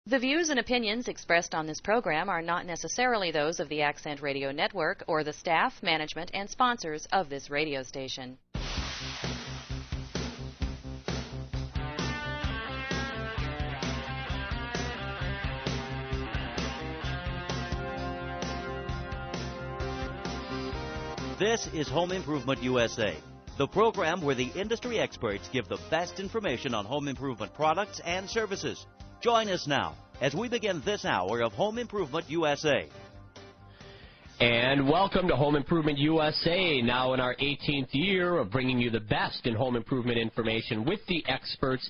The views and opinions expressed on this program are not necessarily those of the Accent Radio Network or the staff, management, and sponsors of this radio station. This is Home Improvement USA, the program where the industry experts give the best information on home improvement products and services. Join us now as we begin this hour of Home Improvement USA. And welcome to Home Improvement USA, now in our 18th year of bringing you the best in home improvement information with the experts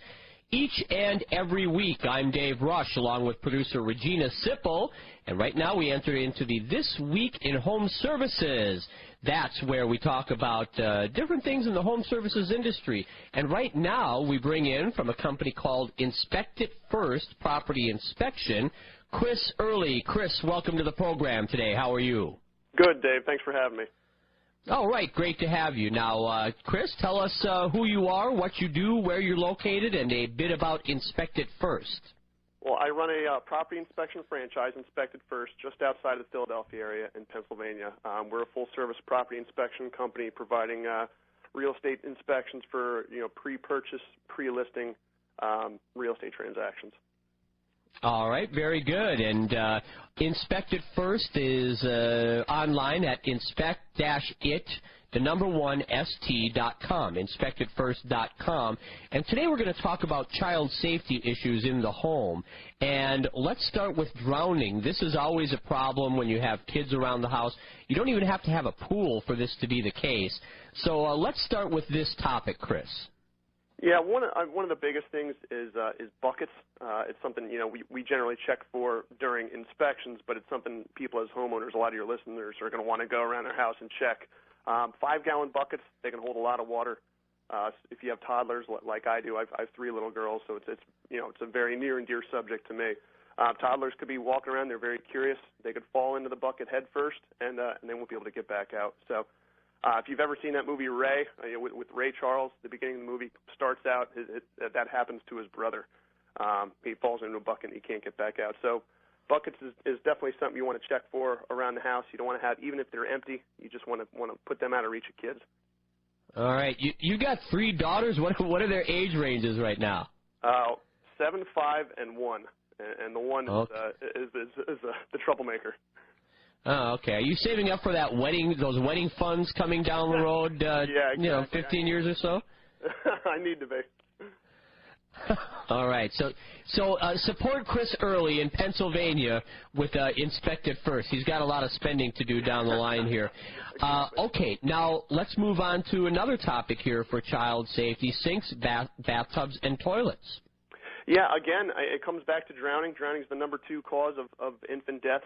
each and every week. I'm Dave Rush, along with producer Regina Sipple, and right now we enter into the This Week in Home Services. That's where we talk about different things in the home services industry. And right now we bring in, from a company called Inspect It First Property Inspection, Chris Earley. Chris, welcome to the program today. How are you? Good, Dave. Thanks for having me. All right, great to have you. Now, Chris, tell us who you are, what you do, where you're located, and a bit about Inspect It First. Well, I run a property inspection franchise, Inspect It First, just outside of the Philadelphia area in Pennsylvania. We're a full-service property inspection company providing real estate inspections for pre-purchase, pre-listing real estate transactions. All right, very good. And Inspect It First is online at inspect-it1st.com, inspectitfirst.com. And today we're going to talk about child safety issues in the home. And let's start with drowning. This is always a problem when you have kids around the house. You don't even have to have a pool for this to be the case. So let's start with this topic, Chris. Yeah, one of the biggest things is buckets. It's something we generally check for during inspections, but it's something people as homeowners, a lot of your listeners are going to want to go around their house and check. 5-gallon buckets, they can hold a lot of water. If you have toddlers like I do, I have 3 little girls, so it's a very near and dear subject to me. Toddlers could be walking around; they're very curious. They could fall into the bucket head first, and they won't be able to get back out. So. If you've ever seen that movie Ray, with Ray Charles, the beginning of the movie starts out, that happens to his brother. He falls into a bucket and he can't get back out. So buckets is definitely something you want to check for around the house. You don't want to have, even if they're empty, you just want to put them out of reach of kids. All right. You got 3 daughters. What are their age ranges right now? 7, 5, and 1. And the one is the troublemaker. Oh, okay. Are you saving up for that those wedding funds coming down the road, yeah, exactly. 15 years or so? I need to be. All right. So support Chris Earley in Pennsylvania with Inspect It First. He's got a lot of spending to do down the line here. Okay. Now let's move on to another topic here for child safety: sinks, bathtubs, and toilets. Yeah, again, it comes back to drowning. Drowning is the number 2 cause of infant deaths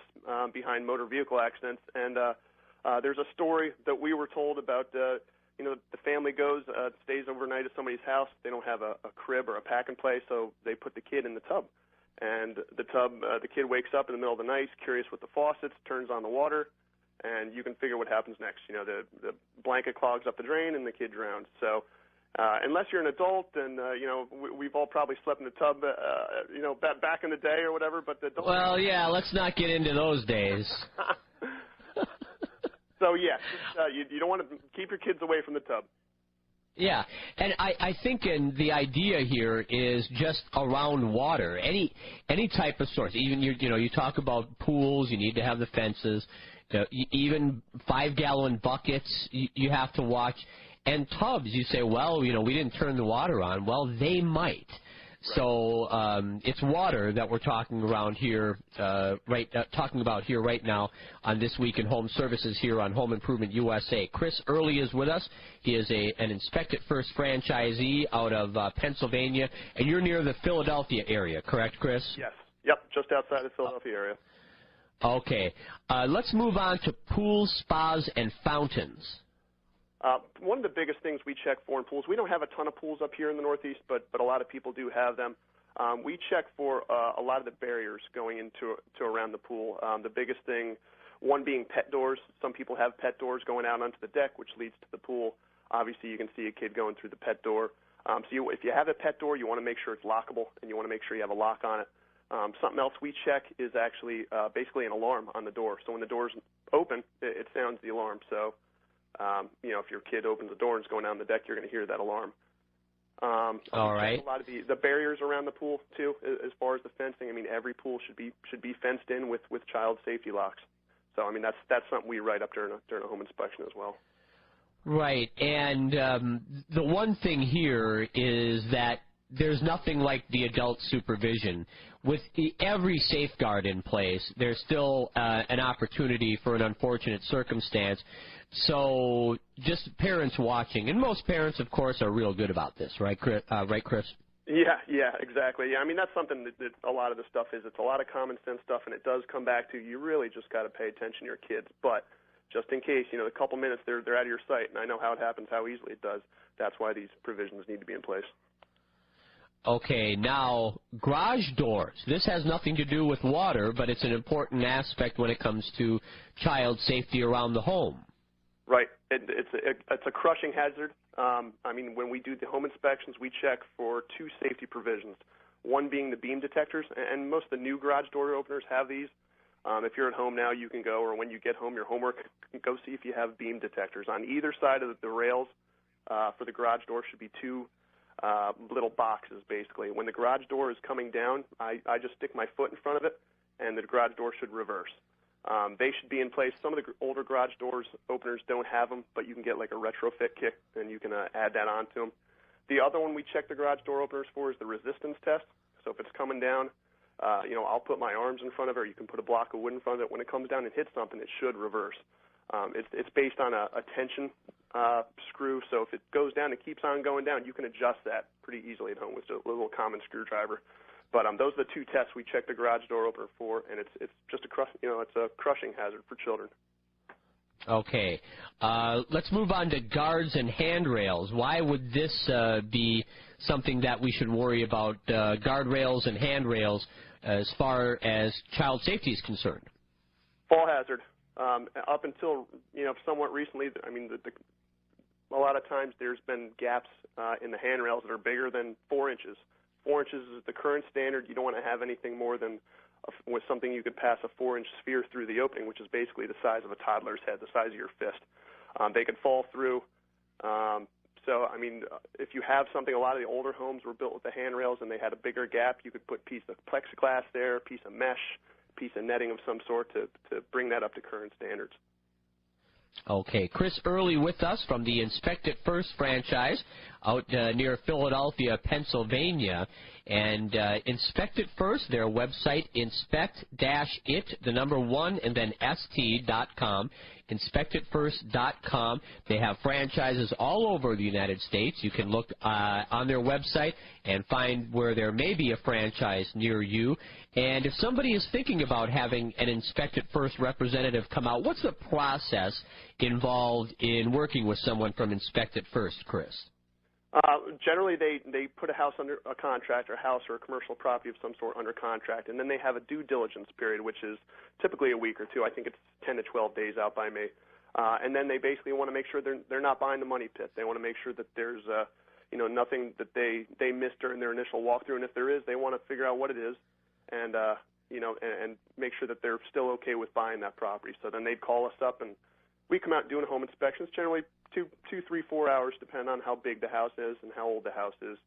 behind motor vehicle accidents. And there's a story that we were told about, the family goes, stays overnight at somebody's house. They don't have a crib or a pack-and-play, so they put the kid in the tub. And the kid wakes up in the middle of the night, curious with the faucets, turns on the water, and you can figure what happens next. The blanket clogs up the drain and the kid drowns. So unless you're an adult, and we've all probably slept in the tub, back in the day or whatever. But the adults. Well, yeah, let's not get into those days. So yeah, you don't want to keep your kids away from the tub. Yeah, and I think the idea here is just around water, any type of source. Even you talk about pools, you need to have the fences. Even 5-gallon buckets, you have to watch. And tubs, you say, well, we didn't turn the water on. Well, they might. Right. So it's water that we're talking around here, talking about here right now on This Week in Home Services here on Home Improvement USA. Chris Earley is with us. He is an Inspect It First franchisee out of Pennsylvania, and you're near the Philadelphia area, correct, Chris? Yes. Yep, just outside the Philadelphia area. Okay. Let's move on to pools, spas, and fountains. One of the biggest things we check for in pools, we don't have a ton of pools up here in the Northeast, but a lot of people do have them. We check for a lot of the barriers going into around the pool. The biggest thing, one being pet doors. Some people have pet doors going out onto the deck, which leads to the pool. Obviously, you can see a kid going through the pet door. If you have a pet door, you want to make sure it's lockable, and you want to make sure you have a lock on it. Something else we check is actually basically an alarm on the door. So when the door's open, it sounds the alarm. So, if your kid opens the door and is going down the deck, you're going to hear that alarm. All right. A lot of the barriers around the pool too, as far as the fencing. I mean, every pool should be fenced in with child safety locks. So I mean, that's something we write up during a home inspection as well. Right, and the one thing here is that there's nothing like the adult supervision. With every safeguard in place, there's still an opportunity for an unfortunate circumstance. So just parents watching, and most parents, of course, are real good about this, right, Chris? Yeah, exactly. Yeah, I mean, that's something that a lot of the stuff is. It's a lot of common sense stuff, and it does come back to you really just got to pay attention to your kids. But just in case, a couple minutes they're out of your sight, and I know how it happens, how easily it does. That's why these provisions need to be in place. Okay, now, garage doors. This has nothing to do with water, but it's an important aspect when it comes to child safety around the home. Right. It's a crushing hazard. I mean, when we do the home inspections, we check for two safety provisions, one being the beam detectors, and most of the new garage door openers have these. If you're at home now, you can go, or when you get home, your homework, go see if you have beam detectors. On either side of the rails for the garage door should be two little boxes, basically. When the garage door is coming down, I just stick my foot in front of it, and the garage door should reverse. They should be in place. Some of the older garage doors openers don't have them, but you can get like a retrofit kit, and you can add that onto them. The other one we check the garage door openers for is the resistance test. So if it's coming down, I'll put my arms in front of it, or you can put a block of wood in front of it. When it comes down and hits something, it should reverse. It's based on a tension screw, so if it goes down and keeps on going down, you can adjust that pretty easily at home with a little common screwdriver. But those are the two tests we check the garage door opener for, and it's just it's a crushing hazard for children. Okay, let's move on to guards and handrails. Why would this be something that we should worry about, guardrails and handrails, as far as child safety is concerned? Fall hazard. Up until somewhat recently, I mean, a lot of times there's been gaps in the handrails that are bigger than 4 inches. 4 inches is the current standard. You don't want to have anything more than with something you could pass a 4-inch sphere through the opening, which is basically the size of a toddler's head, the size of your fist. They could fall through. So, I mean, if you have something, a lot of the older homes were built with the handrails and they had a bigger gap. You could put a piece of plexiglass there, a piece of mesh, piece of netting of some sort to bring that up to current standards. Okay, Chris Earley with us from the Inspect It First franchise out near Philadelphia, Pennsylvania. And Inspect It First, their website, inspect-it, the number 1, and then st.com, inspectitfirst.com. They have franchises all over the United States. You can look on their website and find where there may be a franchise near you. And if somebody is thinking about having an Inspect It First representative come out, what's the process involved in working with someone from Inspect It First, Chris? Generally, they put a house under a contract, or a house or a commercial property of some sort under contract, and then they have a due diligence period, which is typically a week or two. I think it's 10 to 12 days out by me. And then they basically want to make sure they're not buying the money pit. They want to make sure that there's nothing that they missed during their initial walkthrough, and if there is, they want to figure out what it is, and and make sure that they're still okay with buying that property. So then they'd call us up, and we come out doing home inspections, generally 2, 3, 4 hours, depending on how big the house is and how old the house is.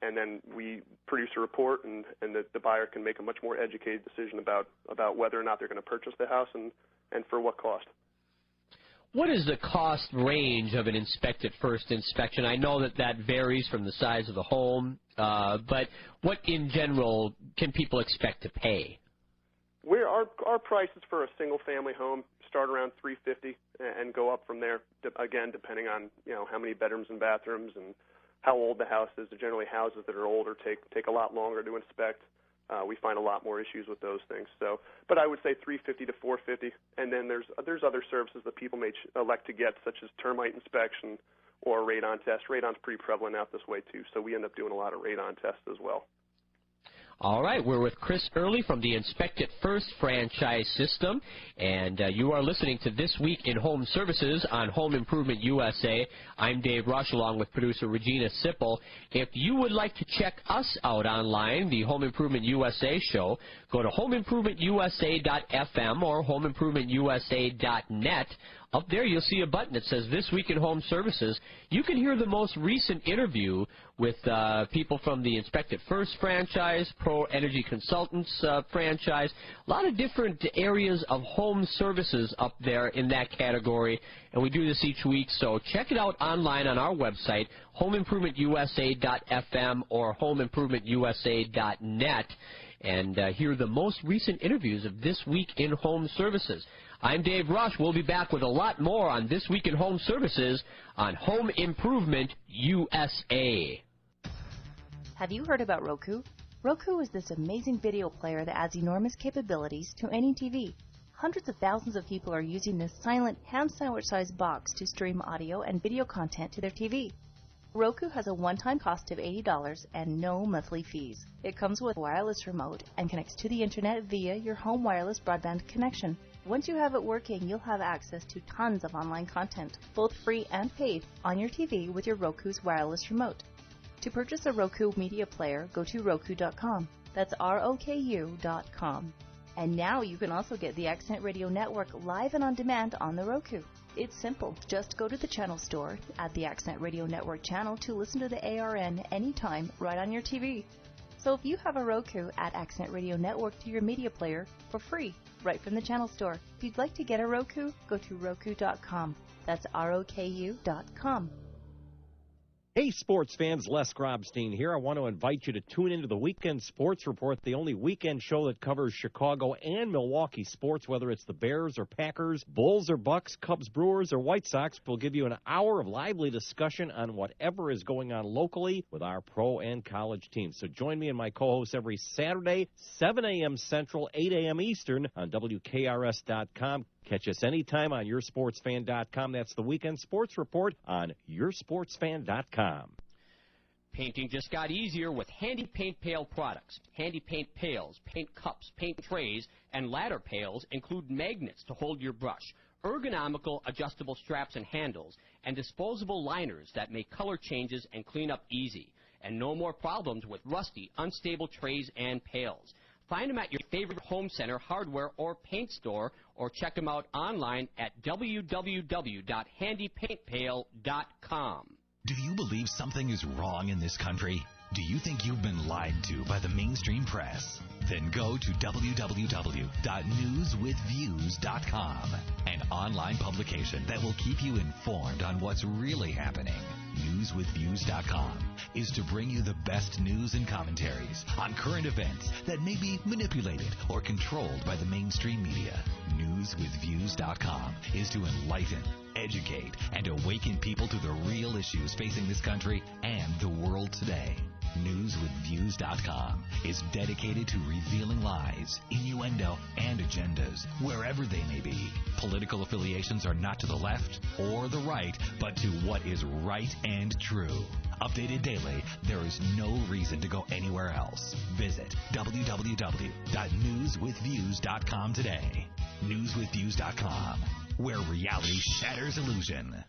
And then we produce a report, and the buyer can make a much more educated decision about whether or not they're going to purchase the house and for what cost. What is the cost range of an Inspect It First inspection? I know that varies from the size of the home, but what in general can people expect to pay? Our prices for a single-family home start around $350 and go up from there. Again, depending on how many bedrooms and bathrooms and how old the house is. Generally, houses that are older take a lot longer to inspect. We find a lot more issues with those things. So, but I would say $350 to $450, and then there's other services that people may elect to get, such as termite inspection or radon test. Radon's pretty prevalent out this way too, so we end up doing a lot of radon tests as well. All right, we're with Chris Earley from the Inspect It First franchise system, and you are listening to This Week in Home Services on Home Improvement USA. I'm Dave Rush along with producer Regina Sipple. If you would like to check us out online, the Home Improvement USA show, go to homeimprovementusa.fm or homeimprovementusa.net. Up there you'll see a button that says This Week in Home Services. You can hear the most recent interview with people from the Inspect It First franchise, Pro Energy Consultants franchise, a lot of different areas of home services up there in that category, and we do this each week, so check it out online on our website, homeimprovementusa.fm or homeimprovementusa.net, and hear the most recent interviews of This Week in Home Services. I'm Dave Rush. We'll be back with a lot more on This Week in Home Services on Home Improvement USA. Have you heard about Roku? Roku is this amazing video player that adds enormous capabilities to any TV. Hundreds of thousands of people are using this silent, ham sandwich-sized box to stream audio and video content to their TV. Roku has a one-time cost of $80 and no monthly fees. It comes with a wireless remote and connects to the internet via your home wireless broadband connection. Once you have it working, you'll have access to tons of online content, both free and paid, on your TV with your Roku's wireless remote. To purchase a Roku media player, go to Roku.com. That's ROKU.com. And now you can also get the Accent Radio Network live and on demand on the Roku. It's simple. Just go to the channel store, add the Accent Radio Network channel to listen to the ARN anytime right on your TV. So if you have a Roku, add Accent Radio Network to your media player for free, right from the channel store. If you'd like to get a Roku, go to Roku.com. That's ROKU.com. Hey, sports fans, Les Grobstein here. I want to invite you to tune into the Weekend Sports Report, the only weekend show that covers Chicago and Milwaukee sports, whether it's the Bears or Packers, Bulls or Bucks, Cubs, Brewers, or White Sox. We'll give you an hour of lively discussion on whatever is going on locally with our pro and college teams. So join me and my co-hosts every Saturday, 7 a.m. Central, 8 a.m. Eastern on WKRS.com. Catch us anytime on YourSportsFan.com. That's the Weekend Sports Report on YourSportsFan.com. Painting just got easier with Handy Paint Pail products. Handy Paint Pails, paint cups, paint trays, and ladder pails include magnets to hold your brush, ergonomical adjustable straps and handles, and disposable liners that make color changes and clean up easy. And no more problems with rusty, unstable trays and pails. Find them at your favorite home center, hardware, or paint store, or check them out online at www.handypaintpail.com. Do you believe something is wrong in this country? Do you think you've been lied to by the mainstream press? Then go to www.newswithviews.com, an online publication that will keep you informed on what's really happening. Newswithviews.com is to bring you the best news and commentaries on current events that may be manipulated or controlled by the mainstream media. Newswithviews.com is to enlighten, educate, and awaken people to the real issues facing this country and the world today. Newswithviews.com is dedicated to revealing lies, innuendo, and agendas, wherever they may be. Political affiliations are not to the left or the right, but to what is right and true. Updated daily, there is no reason to go anywhere else. Visit www.newswithviews.com today. Newswithviews.com, where reality shatters illusion.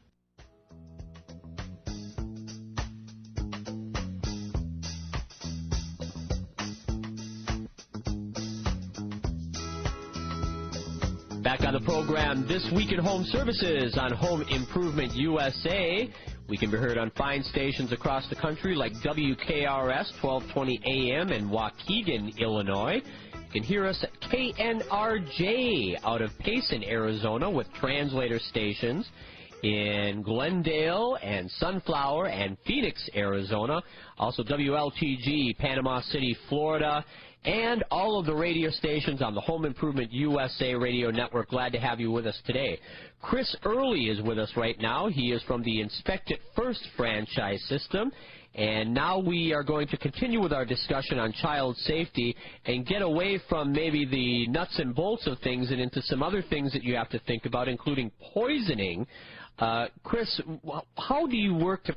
Back on the program, This Week in Home Services on Home Improvement USA. We can be heard on fine stations across the country like WKRS 1220 AM in Waukegan, Illinois. You can hear us at KNRJ out of Payson, Arizona, with translator stations in Glendale and Sunflower and Phoenix, Arizona. Also WLTG, Panama City, Florida, and all of the radio stations on the Home Improvement USA radio network. Glad to have you with us today. Chris Earley is with us right now. He is from the Inspect It First franchise system. And now we are going to continue with our discussion on child safety and get away from maybe the nuts and bolts of things and into some other things that you have to think about, including poisoning. Chris, how do you work to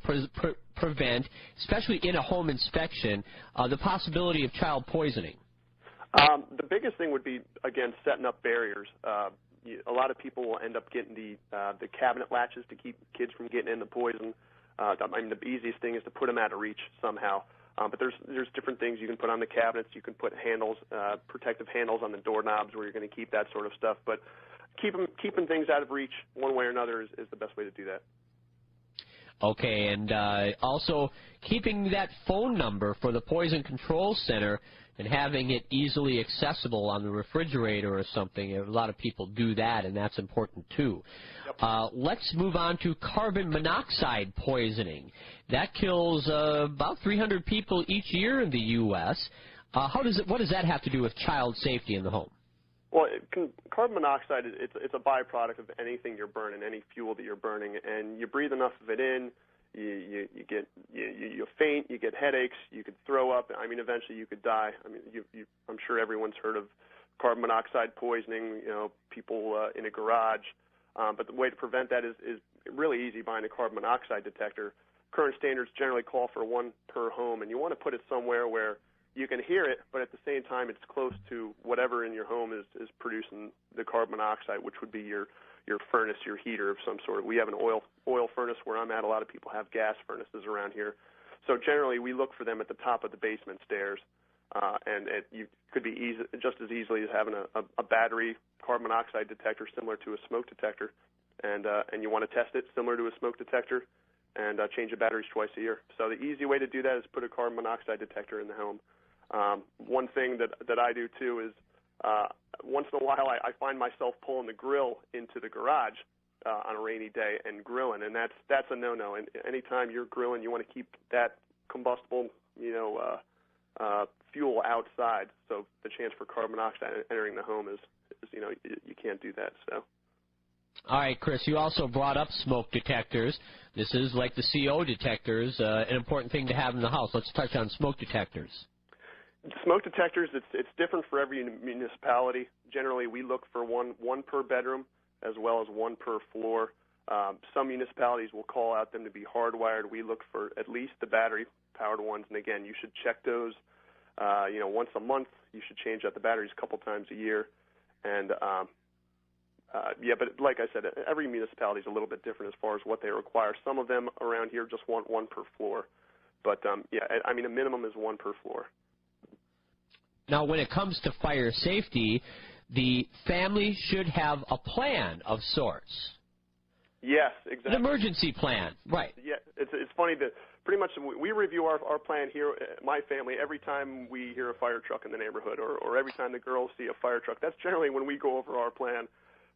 prevent, especially in a home inspection, the possibility of child poisoning? The biggest thing would be, again, setting up barriers. A lot of people will end up getting the cabinet latches to keep kids from getting in the poison. I mean, the easiest thing is to put them out of reach somehow. But there's different things you can put on the cabinets. You can put handles, protective handles on the doorknobs where you're going to keep that sort of stuff. But keeping things out of reach one way or another is the best way to do that. Okay, and also keeping that phone number for the Poison Control Center and having it easily accessible on the refrigerator or something. A lot of people do that, and that's important too. Yep. Let's move on to carbon monoxide poisoning. That kills about 300 people each year in the U.S. What does that have to do with child safety in the home? Well, carbon monoxide, it's a byproduct of anything you're burning, any fuel that you're burning, and you breathe enough of it in, you faint, you get headaches, you could throw up. I mean, eventually you could die. I mean, I'm sure everyone's heard of carbon monoxide poisoning. You know, people in a garage. But the way to prevent that is really easy. Buying a carbon monoxide detector. Current standards generally call for one per home, and you want to put it somewhere where you can hear it, but at the same time it's close to whatever in your home is producing the carbon monoxide, which would be your furnace, your heater of some sort. We have an oil furnace where I'm at. A lot of people have gas furnaces around here. So generally we look for them at the top of the basement stairs, and you could be just as easily as having a battery carbon monoxide detector similar to a smoke detector, and you want to test it similar to a smoke detector, and change the batteries twice a year. So the easy way to do that is put a carbon monoxide detector in the home. One thing that I do too is once in a while I find myself pulling the grill into the garage on a rainy day and grilling, and that's a no-no. And anytime you're grilling, you want to keep that combustible fuel outside, so the chance for carbon monoxide entering the home is you can't do that. So. All right, Chris, you also brought up smoke detectors. This is like the CO detectors, an important thing to have in the house. Let's touch on smoke detectors. Smoke detectors, it's different for every municipality. Generally, we look for one per bedroom as well as one per floor. Some municipalities will call out them to be hardwired. We look for at least the battery-powered ones, and again, you should check those once a month. You should change out the batteries a couple times a year. And, but like I said, every municipality is a little bit different as far as what they require. Some of them around here just want one per floor. But, I mean, a minimum is one per floor. Now, when it comes to fire safety, the family should have a plan of sorts. Yes, exactly. An emergency plan, right. Yeah, it's funny that pretty much we review our plan here, my family, every time we hear a fire truck in the neighborhood or every time the girls see a fire truck. That's generally when we go over our plan.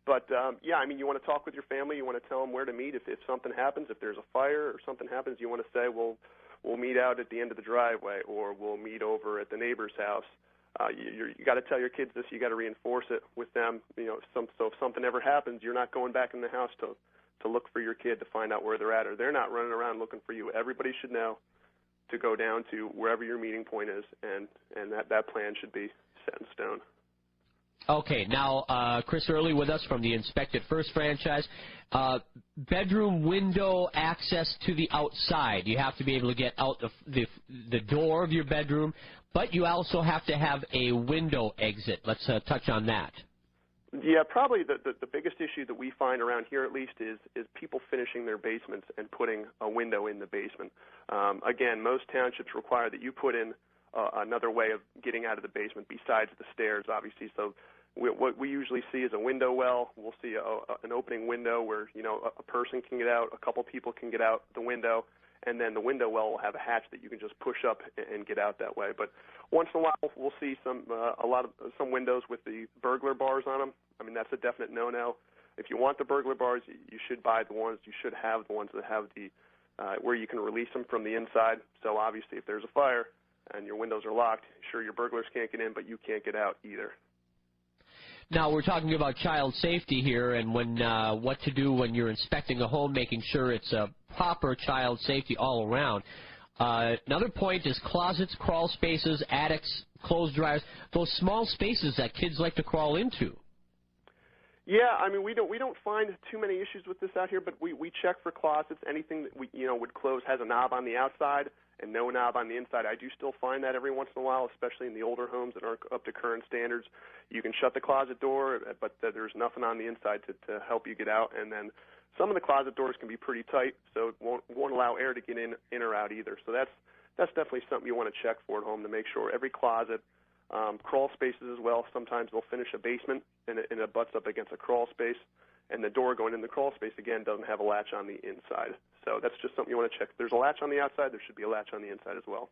But, I mean, you want to talk with your family. You want to tell them where to meet if something happens. If there's a fire or something happens, you want to say, well, we'll meet out at the end of the driveway or we'll meet over at the neighbor's house. You got to tell your kids this. You got to reinforce it with them. So if something ever happens, you're not going back in the house to look for your kid to find out where they're at, or they're not running around looking for you. Everybody should know to go down to wherever your meeting point is, and that plan should be set in stone. Okay, now Chris Earley with us from the Inspect It First franchise. Bedroom window access to the outside. You have to be able to get out the door of your bedroom, but you also have to have a window exit. Let's touch on that. Yeah, probably the biggest issue that we find around here at least is people finishing their basements and putting a window in the basement. Again, most townships require that you put in another way of getting out of the basement besides the stairs, obviously. So what we usually see is a window well. We'll see an opening window where a person can get out, a couple people can get out the window, and then the window well will have a hatch that you can just push up and get out that way. But once in a while, we'll see some windows with the burglar bars on them. I mean, that's a definite no-no. If you want the burglar bars, you should buy the ones. You should have the ones that have the where you can release them from the inside. So obviously, if there's a fire and your windows are locked, sure, your burglars can't get in, but you can't get out either. Now, we're talking about child safety here and what to do when you're inspecting a home, making sure it's a proper child safety all around. Another point is closets, crawl spaces, attics, clothes dryers, those small spaces that kids like to crawl into. Yeah, I mean, we don't find too many issues with this out here, but we check for closets. Anything that would close has a knob on the outside and no knob on the inside. I do still find that every once in a while, especially in the older homes that aren't up to current standards. You can shut the closet door, but there's nothing on the inside to help you get out. And then some of the closet doors can be pretty tight, so it won't allow air to get in or out either. So that's definitely something you want to check for at home to make sure every closet. Crawl spaces as well. Sometimes they'll finish a basement and it butts up against a crawl space, and the door going in the crawl space, again, doesn't have a latch on the inside. So that's just something you want to check. If there's a latch on the outside, there should be a latch on the inside as well.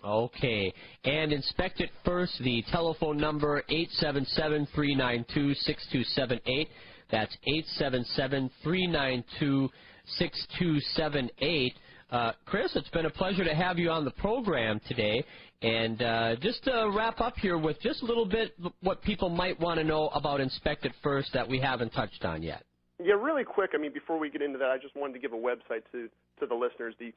Okay. And Inspect It First, the telephone number, 877-392-6278. That's 877-392-6278. Chris, it's been a pleasure to have you on the program today. And just to wrap up here with just a little bit what people might want to know about Inspect It First that we haven't touched on yet. Yeah, really quick. I mean, before we get into that, I just wanted to give a website to the listeners. The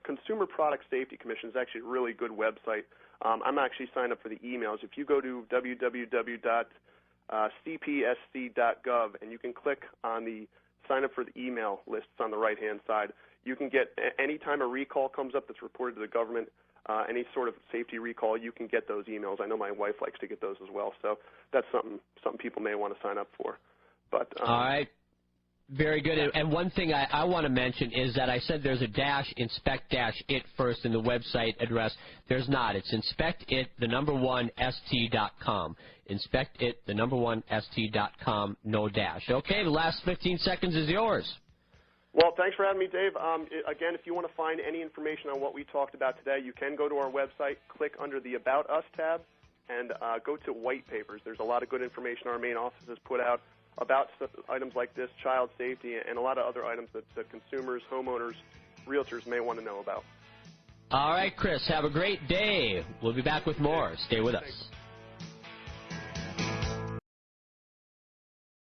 Consumer Product Safety Commission is actually a really good website. I'm actually signed up for the emails. If you go to www.cpsc.gov and you can click on the sign up for the email lists on the right-hand side, you can get any time a recall comes up that's reported to the government, any sort of safety recall, you can get those emails. I know my wife likes to get those as well, so that's something people may want to sign up for. But all right. Very good. And one thing I want to mention is that I said there's a dash, inspect-it first in the website address. There's not. It's inspectit1st.com. Inspectit1st.com, no dash. Okay, the last 15 seconds is yours. Well, thanks for having me, Dave. Again, if you want to find any information on what we talked about today, you can go to our website, click under the About Us tab, and go to White Papers. There's a lot of good information our main office has put out about items like this, child safety, and a lot of other items that consumers, homeowners, realtors may want to know about. All right, Chris, have a great day. We'll be back with more. Stay with us.